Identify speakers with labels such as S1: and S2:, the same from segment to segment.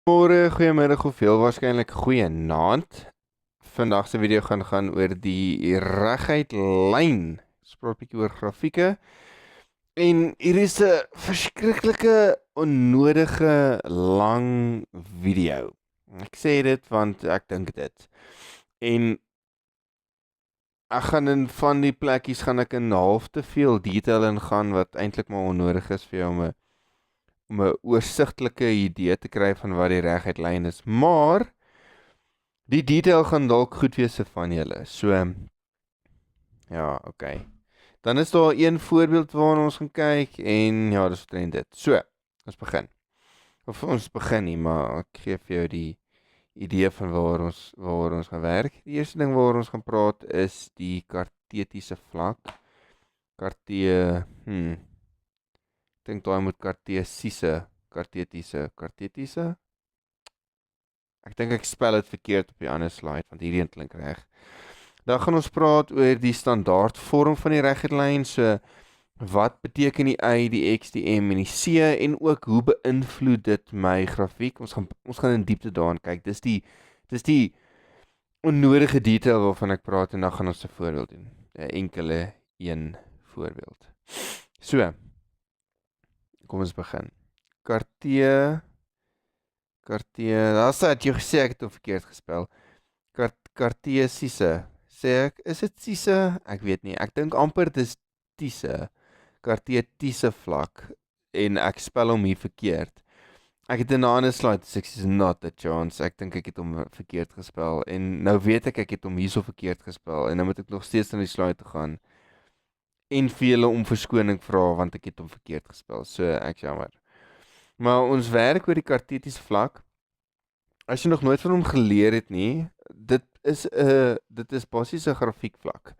S1: Môre, goeiemiddag of heel waarskynlik goeienaand. Vandag se video gaan oor die reguit lyn. Ons praat 'n bietjie oor grafieke. En hier is 'n verskriklike onnodige lang video. Ek sê dit want ek dink dit. En ek gaan in van die plekkies gaan ek in half te veel detail ingaan wat eintlik maar onnodig is vir jou om 'n oorsigtelike idee te kry van wat die reguit lyn is. Maar die detail gaan dalk goed wees vir van julle. So ja, okay. Dan is daar een voorbeeld waarna ons gaan kyk en ja, dis omtrent dit. So, ons begin. Of ons begin nie, maar ek gee vir jou die idee van waar ons gaan werk. Die eerste ding waaroor ons gaan praat is die kartetiese vlak. Ek dink daai moet kartetiese. Ek dink ek spel dit verkeerd op die ander slide, want hierdie een klink reg. Dan gaan ons praat oor die standaard vorm van die reguit lyn, so wat beteken die y, die x, die m en die c en ook hoe beïnvloed dit my grafiek. Ons gaan in diepte daarin kyk. Dis die onnodige detail waarvan ek praat en dan gaan ons 'n voorbeeld doen. 'n Enkele een voorbeeld. So, kom ons begin. Daar's dit jy gesê ek het hom verkeerd gespel. Kartesiese. Sê ek, is dit siese? Ek weet nie. Ek dink amper dis tiese. Kartetiese vlak en ek spel hom hier verkeerd. Ek het in 'n ander slide gesê is not a chance. Ek dink ek het hom verkeerd gespel en nou weet ek het hom hierso verkeerd gespel en nou moet ek nog steeds na die slide toe gaan en vir julle om verskoning vra want ek het hom verkeerd gespel. So ek jammer. Maar ons werk oor die kartetiese vlak. As jy nog nooit van hom geleer het nie, dit is basies 'n grafiekvlak.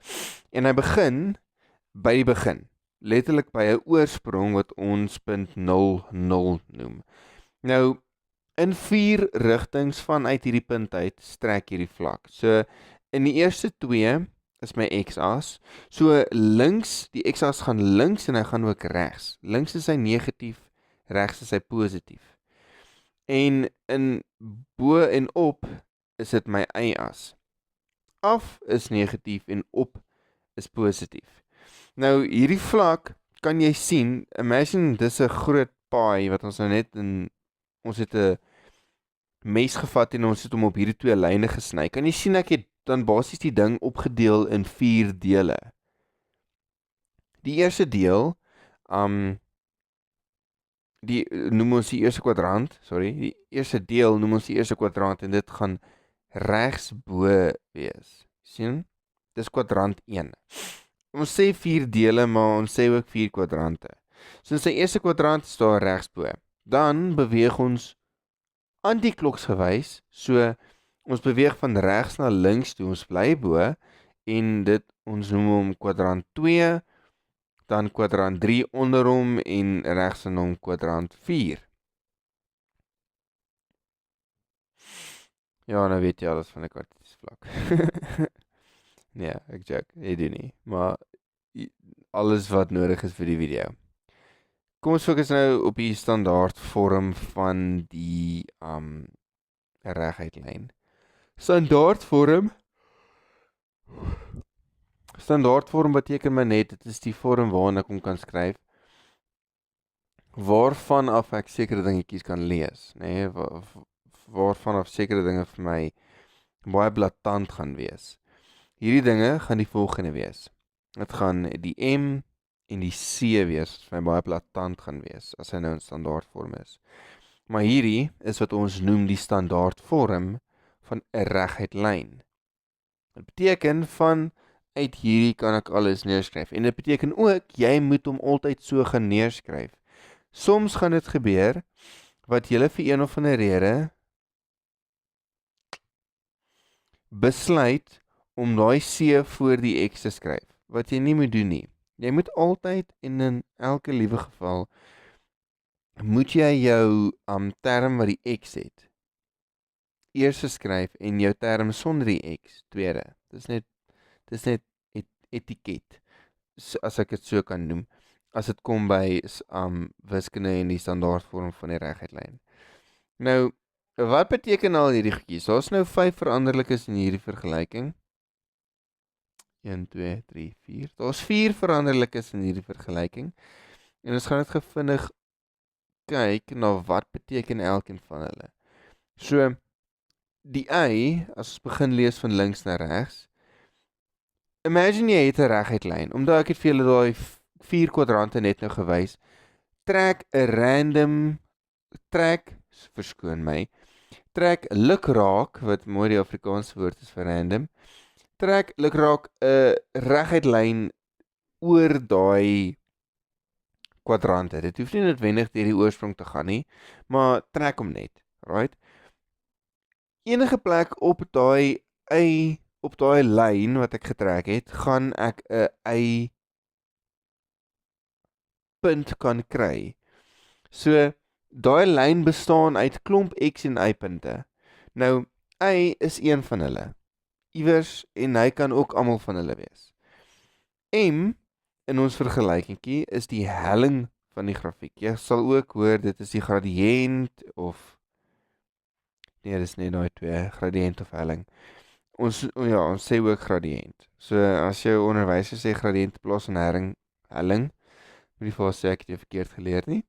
S1: En hy begin by die begin. Letterlik by 'n oorsprong wat ons punt 00 noem. Nou in 4 rigtings vanuit hierdie punt uit strek hierdie vlak. So in die eerste 2 is my x-as. So links, die x-as gaan links en hy gaan ook regs. Links is hy negatief, regs is hy positief. En in bo en op is dit my y-as. Af is negatief en op is positief. Nou hierdie vlak kan jy sien, imagine dis 'n groot paai wat ons nou net ons het 'n mes gevat en ons het hom op hierdie 2 lyne gesny. Kan jy sien ek het dan basies die ding opgedeel in 4 dele. Die eerste deel, die noem ons die eerste kwadrant, die eerste deel noem ons die eerste kwadrant en dit gaan regs bo wees. Sien? Dis kwadrant 1. Ons sê 4 dele, maar ons sê ook 4 kwadrante. So in sy eerste kwadrant is daar regs bo. Dan beweeg ons anti-kloksgewys, so ons beweeg van regs na links toe, ons bly bo en dit ons noem hom kwadrant 2, dan kwadrant 3 onder hom en regs in hom kwadrant 4. Ja, nou weet jy alles van die kartesiese vlak. Nee, ek joke, ek doen nie, maar alles wat nodig is vir die video. Kom ons fokus nou op die standaard vorm van die reguit lyn. Standaard vorm beteken maar net, dit is die vorm waarin ek hom kan skryf, waarvan af ek sekere dingetjies kan lees, nee, waarvan af sekere dinge vir my baie blaatant gaan wees. Hierdie dinge gaan die volgende wees. Dit gaan die M en die C wees, wat vir my baie blaatant gaan wees, as hy nou in standaard vorm is. Maar hierdie is wat ons noem die standaard vorm van 'n reguit lyn. Dit beteken van uit hierdie kan ek alles neerskryf. En dit beteken ook, jy moet hom altyd so gaan neerskryf. Soms gaan dit gebeur, wat jy vir een of ander rede besluit om daai C voor die X te skryf, wat jy nie moet doen nie. Jy moet altyd, en in elke liewe geval, moet jy jou term wat die X het, eers skryf en jou term sonder die X, tweede. Dis net etiket, as ek dit so kan noem, as dit kom by wiskunde en die standaardvorm van die reguit lyn. Nou, Wat beteken al hierdie goedjies? Daar's nou 5 veranderlikes in hierdie vergelyking. 1, 2, 3, 4. Daar's 4 veranderlikes in hierdie vergelyking. En ons gaan dit vinnig kyk na wat beteken elkeen van hulle. So, die y, as ons begin lees van links na regs, imagine jy het 'n reguit lyn, omdat ek het vir julle daai 4 kwadrante net nou gewys, trek 'n random, verskoon my, trek lukraak, wat mooi die Afrikaanse woord is vir random, trek lukraak 'n reguit lyn oor daai kwadrante. Dit hoef nie noodwendig deur die oorsprong te gaan nie, maar trek hom net, right? Enige plek op daai lyn wat ek getrek het, gaan ek 'n y punt kan kry. So, daai lyn bestaan uit klomp x en y punte. Nou, y is een van hulle. Iewers, en hy kan ook almal van hulle wees. M in ons vergelykingkie is die helling van die grafiek. Jy sal ook hoor dit is die gradiënt of nee, dis net daai twee, gradiënt of helling. Ons sê ook gradiënt. So as jou onderwyser sê gradiënt plaas in helling, moet jy vir sê ek het jy verkeerd geleer nie.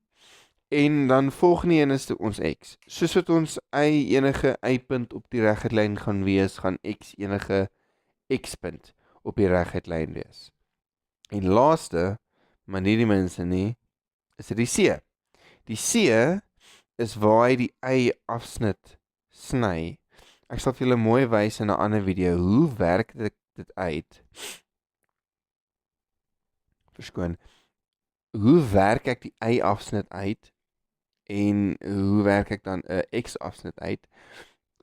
S1: En dan volgende een is ons x. Soos wat ons enige y-punt op die reguit lyn gaan wees, gaan x enige x-punt op die reguit lyn wees. En laaste, maar nie die minste nie, is dit die c. Die c is waar hy die y-afsnit sny. Ek sal vir julle mooi wys in 'n ander video hoe werk dit uit. Verskoon. Hoe werk ek die y-afsnit uit en hoe werk ek dan 'n x-afsnit uit?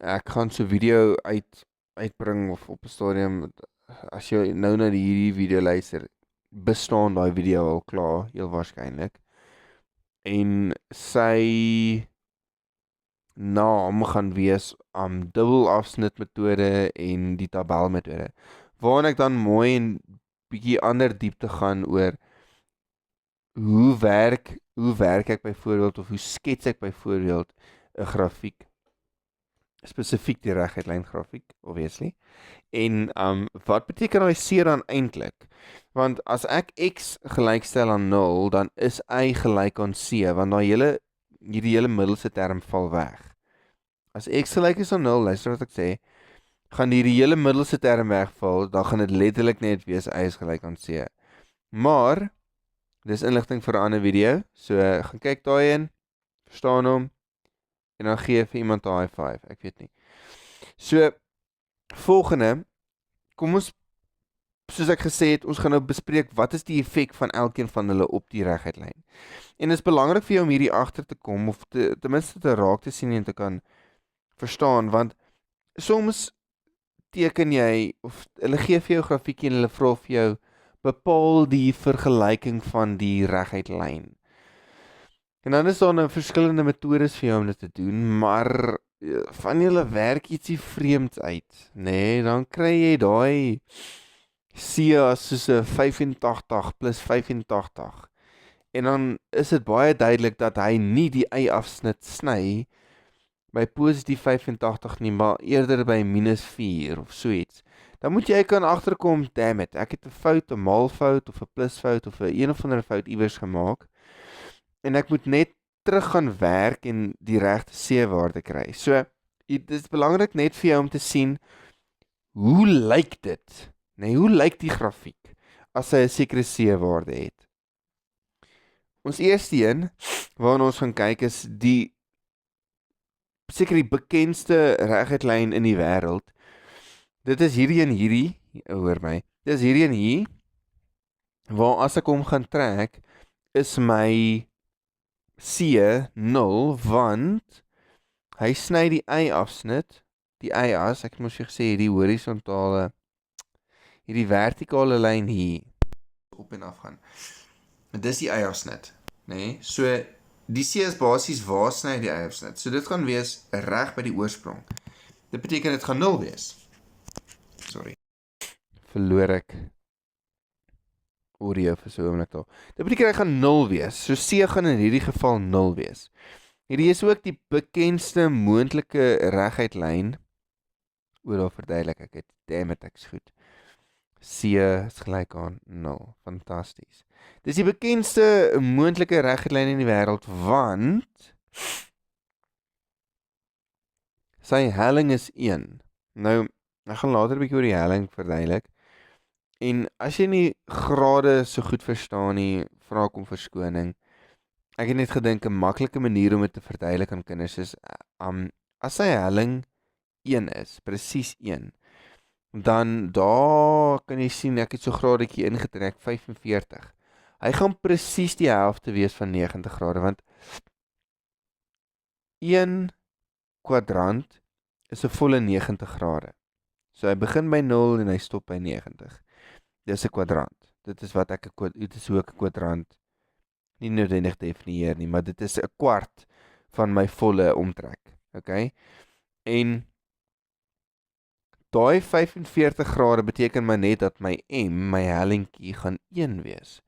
S1: Ek gaan so 'n video uitbring of op 'n stadium, as jy nou na hierdie video luister, bestaan daai video al klaar, heel waarskynlik. En sy naam gaan wees dubbel afsnit metode en die tabel metode, waarin ek dan mooi en bietjie ander diepte gaan oor hoe werk ek byvoorbeeld, of hoe skets ek byvoorbeeld 'n grafiek, spesifiek die reguit lyn grafiek, obviously. En wat beteken daai c dan eintlik? Want as ek x gelykstel aan 0, dan is y gelyk aan c, want hierdie hele middelse term val weg. As x gelyk is aan 0, luister wat ek sê, gaan hierdie hele middelse term wegval, dan gaan dit letterlik net wees y is gelyk aan c. Maar dis inligting vir 'n ander video, so gaan kyk daai in, verstaan hom, en dan gee vir iemand 'n high five, ek weet nie. So, volgende, kom ons, soos ek gesê het, ons gaan nou bespreek wat is die effek van elkeen van hulle op die reguit lyn. En dit is belangrik vir jou om hierdie agter te kom, of ten minste te raak te sien en te kan verstaan, want soms teken jy, of hulle gee vir jou grafiekie en hulle vra vir jou, bepaal die vergelyking van die reguit lyn. En dan is daar nou verskillende metodes vir jou om dit te doen, maar van julle werk ietsie vreemds uit, nee, dan kry jy daai c as soos 'n 85 plus 85. En dan is dit baie duidelik dat hy nie die y-afsnit sny by positief 85 nie, maar eerder by -4 of so iets. Dan moet jy kan agterkom, damn it, ek het 'n fout, 'n maalfout of 'n plusfout of 'n een of ander fout iewers gemaak. En ek moet net terug gaan werk en die regte c-waarde kry. So, dit is belangrik net vir jou om te sien, hoe lyk dit? Nee, hoe lyk die grafiek as hy 'n sekere c-waarde het? Ons eerste een, waarna ons gaan kyk, is seker die bekendste reguit lyn in die wêreld. Dit is hierdie en hierdie, hoor my, dit is hierdie en hier, waar as ek hom gaan trek, is my c 0, want hy sny die y-afsnit, die y-as, ek moes jy gesê, hierdie horisontale, hierdie vertikale lyn hier, op en af gaan. Dit is die y-afsnit, nee, so die c is basies waar sny die y-afsnit, so dit gaan wees reg by die oorsprong. Dit beteken dit gaan 0 wees. Sorry, verloor ek audio vir so 'n oomblik daar. Dit beteken hy gaan 0 wees, so c gaan in hierdie geval 0 wees. Hierdie is ook die bekendste moontlike reguitlyn. Daar verduidelik ek het, damn it, ek's goed. C is gelyk aan 0. Fantasties. Dis die bekendste moontlike reguitlyn in die wêreld, want sy helling is 1. Nou, ek gaan later 'n bietjie oor die helling verduidelik. En as jy nie grade so goed verstaan nie, vra ek om verskoning. Ek het net gedink 'n maklike manier om dit te verduidelik aan kinders is as sy helling 1 is, presies 1, dan daar kan jy sien ek het so graadetjie ingetrek 45. Hy gaan presies die helfte wees van 90 grade, want 1 kwadrant is 'n volle 90 grade. So hy begin by 0 en hy stop by 90. Dis 'n kwadrant. Dit is hoe ek 'n kwadrant nie noodwendig definieer nie, maar dit is 'n kwart van my volle omtrek. Okay? En daai 45 grade beteken maar net dat my M, my hellingkie, gaan 1 wees.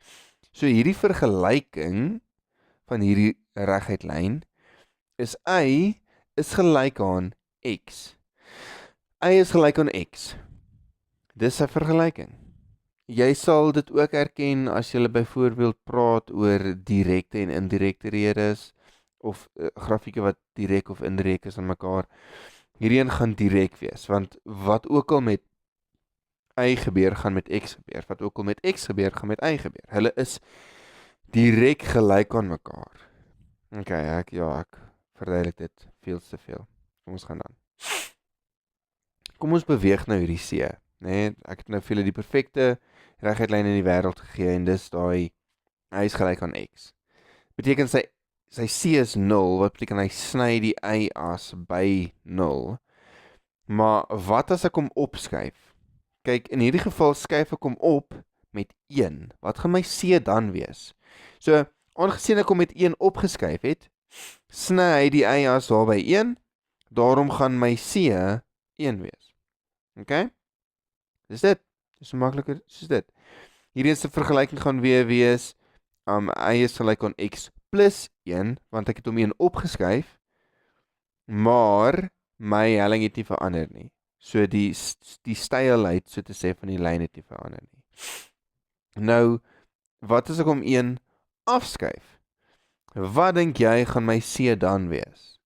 S1: So hierdie vergelyking van hierdie reguitlyn is Y is gelyk aan X. Y is gelyk aan X. Dis 'n vergelyking. Jy sal dit ook erken as jy byvoorbeeld praat oor direkte en indirekte redes, of grafieke wat direk of indirek is aan mekaar. Hierdie een gaan direk wees, want wat ook al met Y gebeur, gaan met X gebeur. Wat ook al met X gebeur, gaan met Y gebeur. Hulle is direk gelyk aan mekaar. Okay, ek verduidelik dit veel te veel. Kom ons gaan dan. Kom ons beweeg nou hierdie C. Nee, ek het nou vir julle die perfekte reguitlyn in die wêreld gegee en dis daai Y is gelyk aan X. Beteken sy C is 0, wat beteken hy sny die Y-as by 0. Maar wat as ek hom opskuif? Kyk, in hierdie geval skuif ek hom op met 1. Wat gaan my C dan wees? So, aangesien ek hom met 1 opgeskuif het, sny hy die Y-as daar by 1, daarom gaan my C 1 wees. Okay? Dis dit. Dis so makliker soos dit. Hierdie eerste vergelyking gaan weer wees, Y is gelyk aan X plus 1, want ek het hom 1 opgeskuif, maar my helling het nie verander nie. So die steilheid, so te sê, van die lyn het nie verander nie. Nou, wat as ek hom 1 afskuif? Wat dink jy gaan my C dan wees?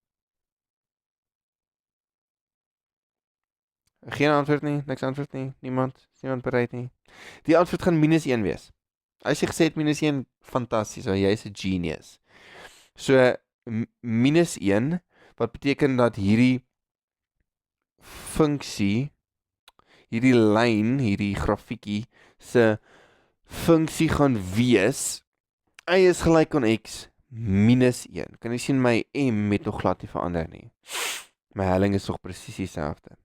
S1: Geen antwoord nie, niks antwoord nie, niemand bereid nie. Die antwoord gaan -1 wees. As jy gesê het -1, fantasties, jy is 'n genius. So, -1, wat beteken dat hierdie funksie, hierdie lyn, hierdie grafiekie, se funksie gaan wees, Y is gelyk aan X, -1. Kan jy sien my M het nog glad nie verander nie. My helling is nog presies dieselfde.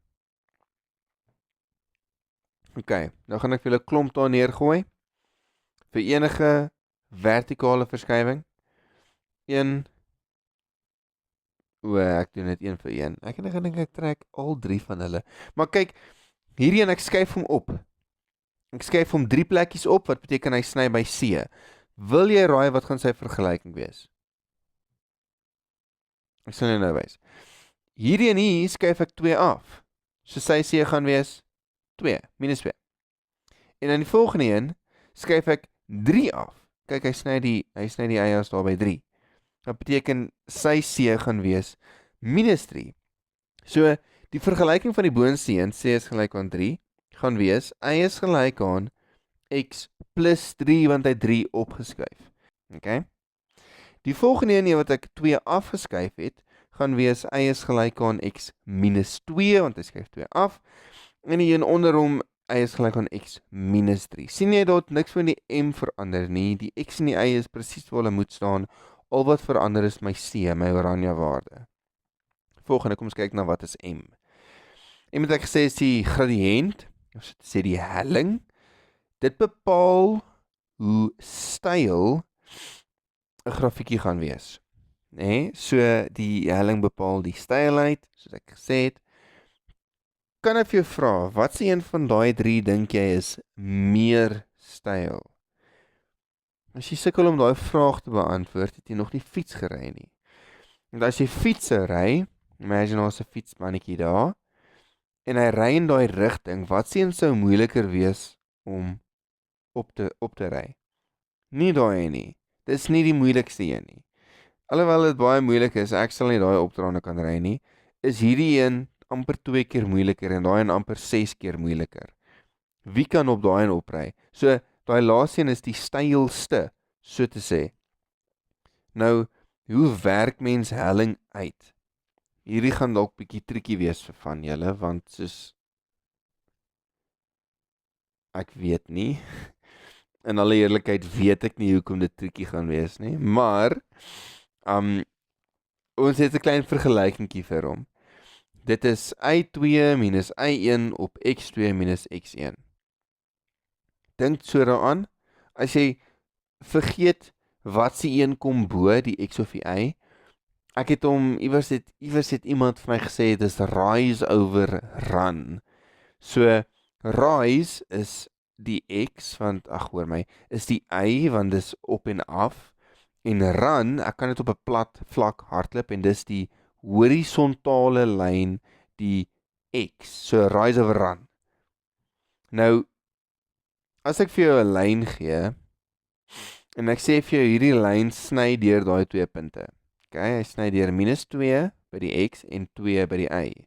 S1: Okay, nou gaan ek vir julle 'n klomp daar neergooi. Vir enige vertikale verskywing. 1. Ek doen dit 1 vir 1. Ek het gedink ek trek al 3 van hulle. Maar kyk, hierdie en ek skuif hom op. Ek skuif hom 3 plekkies op, wat beteken hy sny by C. Wil jy raai wat gaan sy vergelyking wees? Ek sal nou wys. Hierdie en hier skuif ek 2 af. So sy C gaan wees 2, -2. En dan die volgende een skuif ek 3 af. Kyk, hy sny die Y-as daar by 3. Dat beteken sy C gaan wees -3. So, die vergelyking van die boonste een, C is gelyk aan 3, gaan wees, Y is gelyk aan X plus 3, want hy 3 opgeskuif. Okay? Die volgende een wat ek 2 afgeskuif het, gaan wees, Y is gelyk aan X -2, want hy skuif 2 af. En die een onder hom, Y is gelyk aan X -3. Sien jy dat niks van die M verander nie, die X en die Y is presies waar hulle moet staan, al wat verander is my C, my oranje waarde. Volgende, kom ons kyk na wat is M. M het ek gesê is die gradiënt, of so te sê die helling. Dit bepaal hoe styl 'n grafiekie gaan wees. Nee, so die helling bepaal die stylheid, soos ek gesê het. Kan ek vir jou vra, wat se een van daai 3 dink jy is meer styl? As jy sukkel om daai vraag te beantwoord, het jy nog nie fiets gery nie. Want as jy fietser ry, imagine ons 'n fietsmannetjie daar, en hy ry in daai rigting, wat sien sou moeiliker wees om op te ry? Nie daai nie. Dis nie die moeilikste een nie. Alhoewel dit baie moeilik is, ek sal nie daai opdraande kan ry nie, is hierdie een amper 2 keer moeiliker en daai een amper 6 keer moeiliker. Wie kan op daai een opry? So, daai laaste een is die stylste, so te sê. Nou, hoe werk mens helling uit? Hierdie gaan dalk bietjie triekie wees vir van julle, want soos ek weet nie, in alle eerlikheid weet ek nie hoekom dit triekie gaan wees nie, maar ons het 'n klein vergelykingkie vir hom. Dit is y2 minus y1 op x2 minus x1. Dink so daaraan, as jy vergeet wat se een kom bo, die x of die y. Ek het hom iewers het iemand vir my gesê dis rise over run. So rise is die x want hoor my, is die y want dis op en af en run, ek kan dit op 'n plat vlak hardloop en dis die horisontale lyn, die x. So rise over run. Nou as ek vir jou 'n lyn gee en ek sê vir jou hierdie lyn sny deur daai 2 punte. Okay, hy sny deur -2 by die x en 2 by die y.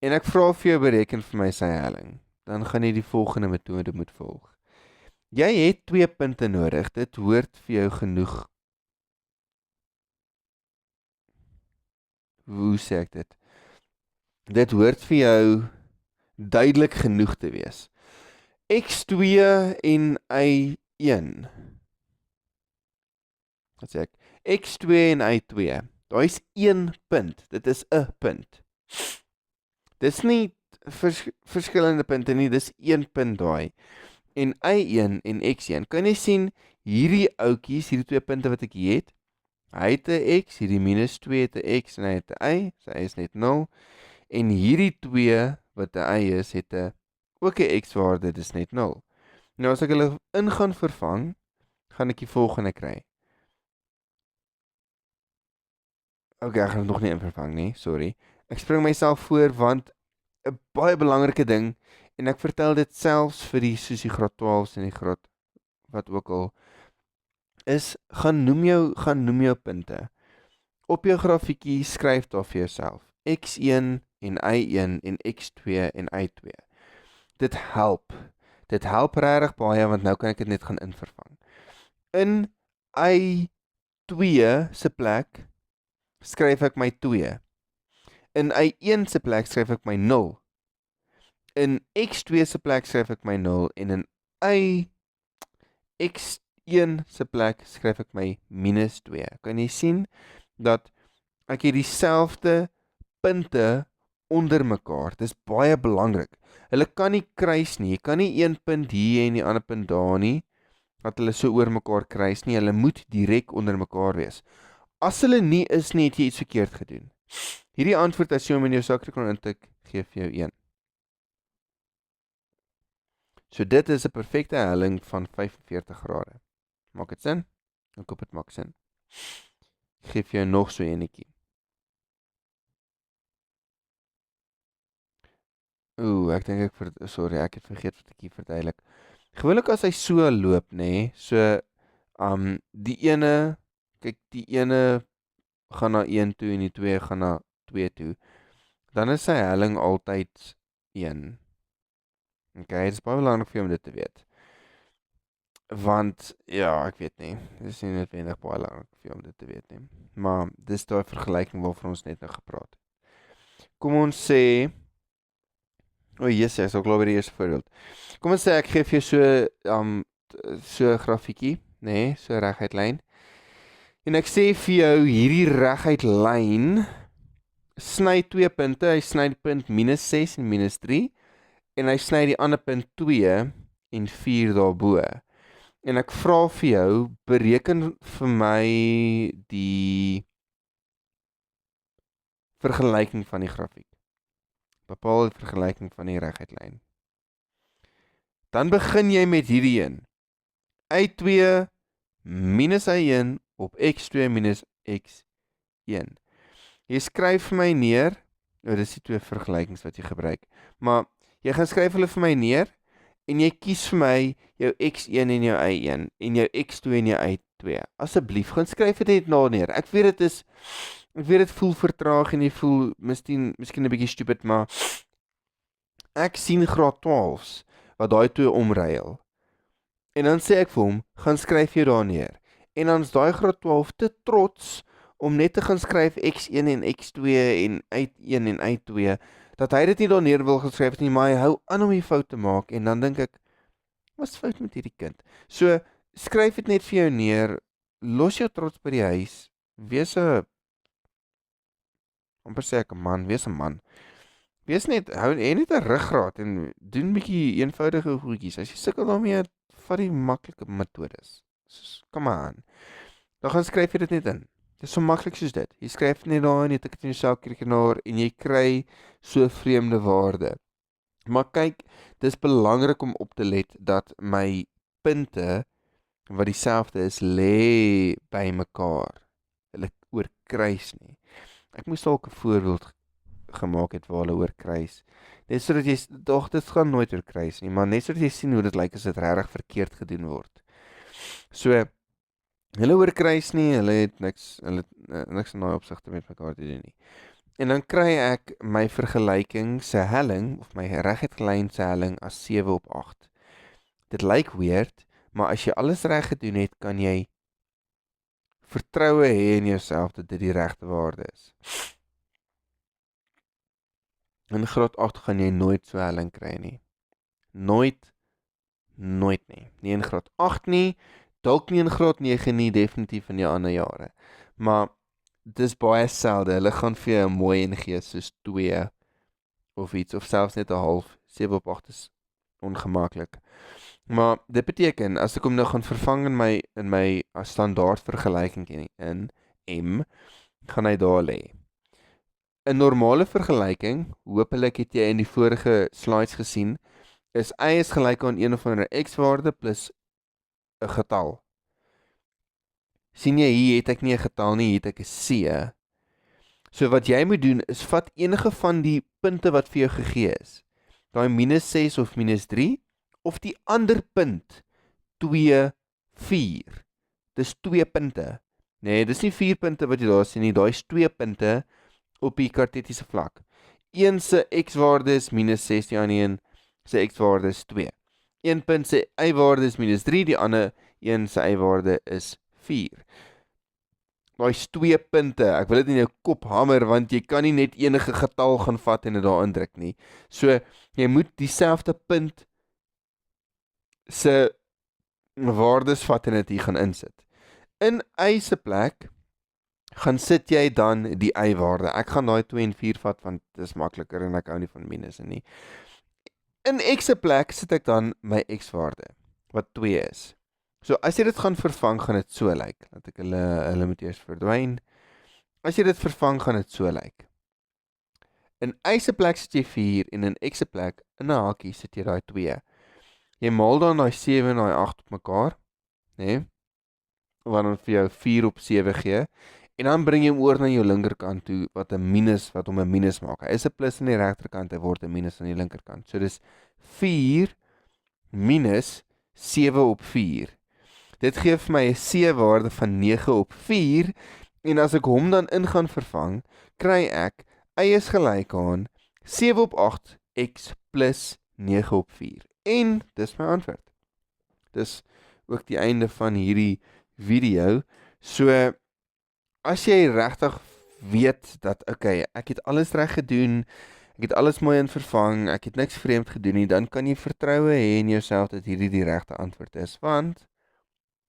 S1: En ek vra vir jou bereken vir my sy helling. Dan gaan jy die volgende metode moet volg. Jy het 2 punte nodig. Dit hoort vir jou genoeg. Hoe sê ek dit? Dit hoort vir jou duidelik genoeg te wees. x2 en y1. Wat sê ek? x2 en y2. Daar is 1 punt. Dit is 'n punt. Dis nie verskillende punte nie, dis 1 punt daai. En y1 en x1, kan jy sien hierdie ouetjies, hierdie 2 punte wat ek hier het, hy het 'n x, hierdie -2 het 'n x en hy het 'n y, so hy is net 0. En hierdie 2 wat 'n y is, het ook 'n x-waarde, dis net 0. Nou as ek hulle in gaan vervang, gaan ek die volgende kry. Okay, ek gaan dit nog nie in vervang nie, sorry. Ek spring myself voor want 'n baie belangrike ding en ek vertel dit selfs vir die soos die graad 12s en die graad wat ook al is, gaan noem jou punte. Op jou grafiekie skryf daar vir jouself x1 en y1 en x2 en y2. Dit help. Dit help regtig baie want nou kan ek dit net gaan invervang. In y2 se plek skryf ek my 2. In y1 se plek skryf ek my 0. In x2 se plek skryf ek my 0 en in x1 se plek skryf ek my -2. Kan jy sien dat ek het dieselfde punte onder mekaar. Dis baie belangrik. Hulle kan nie kruis nie. Jy kan nie 1 punt hier en die ander punt daar nie, dat hulle so oor mekaar kruis nie. Hulle moet direk onder mekaar wees. As hulle nie is nie, het jy iets verkeerd gedoen. Hierdie antwoord as jy hom in jou sakdoek kan intik, gee vir jou 1. So dit is 'n perfekte helling van 45 grade. Maak dit sin? Ek hoop dit maak sin. Geef jou nog so enetjie. Ek dink ek het vergeet wat ek hier verduidelik. Gewoonlik as hy so loop, nê, so die ene, kyk die ene gaan na 1 toe en die 2 gaan na 2 toe. Dan is sy helling altyd 1. Okay, dit is baie belangrik vir jou om dit te weet. Want, ja, ek weet nie, dit is nie noodwendig baie belangrik vir jou om dit te weet nie. Maar, dis daai vergelyking waarvan ons net nou gepraat het. Kom ons sê, ek sal glo by die eerste voorbeeld. Kom ons sê, ek geef jou so grafiekie, nee, so reguit lyn. En ek sê vir jou, hierdie reguit lyn, sny 2 punte, hy sny die punt -6 en -3, en hy sny die ander punt 2 en 4 daarbo. En ek vra vir jou, bereken vir my die vergelyking van die grafiek. Bepaal die vergelyking van die reguit lyn. Dan begin jy met hierdie een. y2 minus y1 op x2 minus x1. 1. Jy skryf vir my neer, dis die twee vergelykings wat jy gebruik, maar jy gaan skryf hulle vir my neer, en jy kies vir my jou x1 en jou y1, en jou x2 en jou y2. Asseblief, gaan skryf dit net na neer. Ek weet dit voel vertraag en jy voel miskien 'n bietjie stupid, maar ek sien graad 12s wat daai twee omruil. En dan sê ek vir hom, gaan skryf jou daar neer. En dan is daai graad 12 te trots om net te gaan skryf x1 en x2 en y1 en y2, dat hy dit nie daar neer wil geskryf nie, maar hy hou aan om die fout te maak, en dan dink ek, wat is fout met hierdie kind? So, skryf dit net vir jou neer, los jou trots by die huis, wees 'n, amper sê ek 'n man, wees 'n man. Wees net, hou net 'n ruggraat en doen bietjie eenvoudige goedjies. As jy sukkel daarmee, vat die maklike metodes. Come on. Dan gaan skryf jy dit net in. Dit is so maklik soos dit. Jy skryf net daar in, jy tik dit in jou selfrekenaar en jy kry so vreemde waarde. Maar kyk, dis belangrik om op te let dat my punte wat dieselfde is, lê by mekaar. Hulle oorkruis nie. Ek moes dalk 'n voorbeeld gemaak het waar hulle oorkruis. Net sodat jy, dit gaan nooit oorkruis nie, maar net sodat jy sien hoe dit lyk as dit regtig verkeerd gedoen word. So, hulle oorkruis nie, hulle het niks in daai opsigte met mekaar te doen nie. En dan kry ek my vergelyking se helling, of my reguit lyn se helling as 7 op 8. Dit lyk weird, maar as jy alles reg gedoen het, kan jy vertroue hê in jouself dat dit die regte waarde is. In graad 8 gaan jy nooit so helling kry nie. Nooit nie. Nie in graad 8 nie, dalk nie in graad 9 nie, definitief in die ander jare. Maar dis baie selde, hulle gaan vir jou 'n mooi ingee, soos 2 of iets, of selfs net 'n half. 7 op 8 is ongemaklik. Maar dit beteken, as ek hom nou gaan vervang in my standaard vergelyking in M, gaan hy daar lê. 'n normale vergelyking, hoopelik het jy in die vorige slides gesien, is y is gelyk aan een of ander x-waarde plus 'n getal. Sien jy, hier het ek nie 'n getal nie, hier het ek 'n c. So wat jy moet doen, is vat enige van die punte wat vir jou gegee is. Daai -6 of -3, of die ander punt, 2, 4. Dis 2 punte. Nee, dis nie 4 punte wat jy daar sien nie, daai is 2 punte op die kartesiese vlak. Een se x-waarde is -6, die ander een se x-waarde is 2. Een punt se y-waarde is -3, die ander een se y-waarde is 4. Daai is 2 punte. Ek wil dit in jou kop hamer, want jy kan nie net enige getal gaan vat en dit daar indruk nie. So, jy moet dieselfde punt se waardes vat en dit hier gaan insit. In y se plek gaan sit jy dan die y-waarde. Ek gaan daai 2 en 4 vat, want dit is makliker en ek hou nie van minusse nie. In x se plek sit ek dan my x-waarde, wat 2 is. So as jy dit gaan vervang, gaan dit so lyk. Laat ek hulle moet eers verdwyn. As jy dit vervang, gaan dit so lyk. In y se plek sit jy 4 en in x se plek, in 'n hakie, sit jy daai 2. Jy maal dan daai 7 en daai 8 op mekaar, né? Wat dan vir jou 4 op 7 gee. En dan bring jy hom oor na jou linkerkant toe, wat hom 'n minus maak. Hy is 'n plus aan die regterkant, hy word 'n minus aan die linkerkant. So dis 4 minus 7 op 4. Dit gee vir my 'n c-waarde van 9 op 4, en as ek hom dan in gaan vervang, kry ek y is gelyk aan 7 op 8 x plus 9 op 4. En dis my antwoord. Dis ook die einde van hierdie video. So, as jy regtig weet dat, okay, ek het alles reg gedoen, ek het alles mooi in vervang, ek het niks vreemd gedoen nie, dan kan jy vertroue hê in jouself dat hierdie die regte antwoord is, want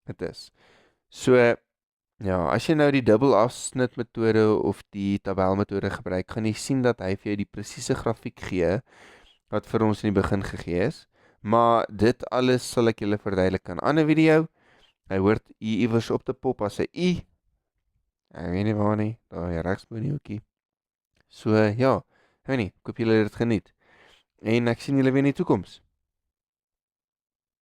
S1: dit is. So, ja, as jy nou die dubbelafsnit metode of die tabelmetode gebruik, gaan jy sien dat hy vir jou die presiese grafiek gee, wat vir ons in die begin gegee is, maar dit alles sal ek julle verduidelik in 'n ander video. Hy hoort hier iewers op te pop as 'n i. Ek weet nie waar nie, daar regs bo in die hoekie. So, ja, ek weet nie, ek hoop julle het dit geniet. En ek sien julle weer in die toekoms.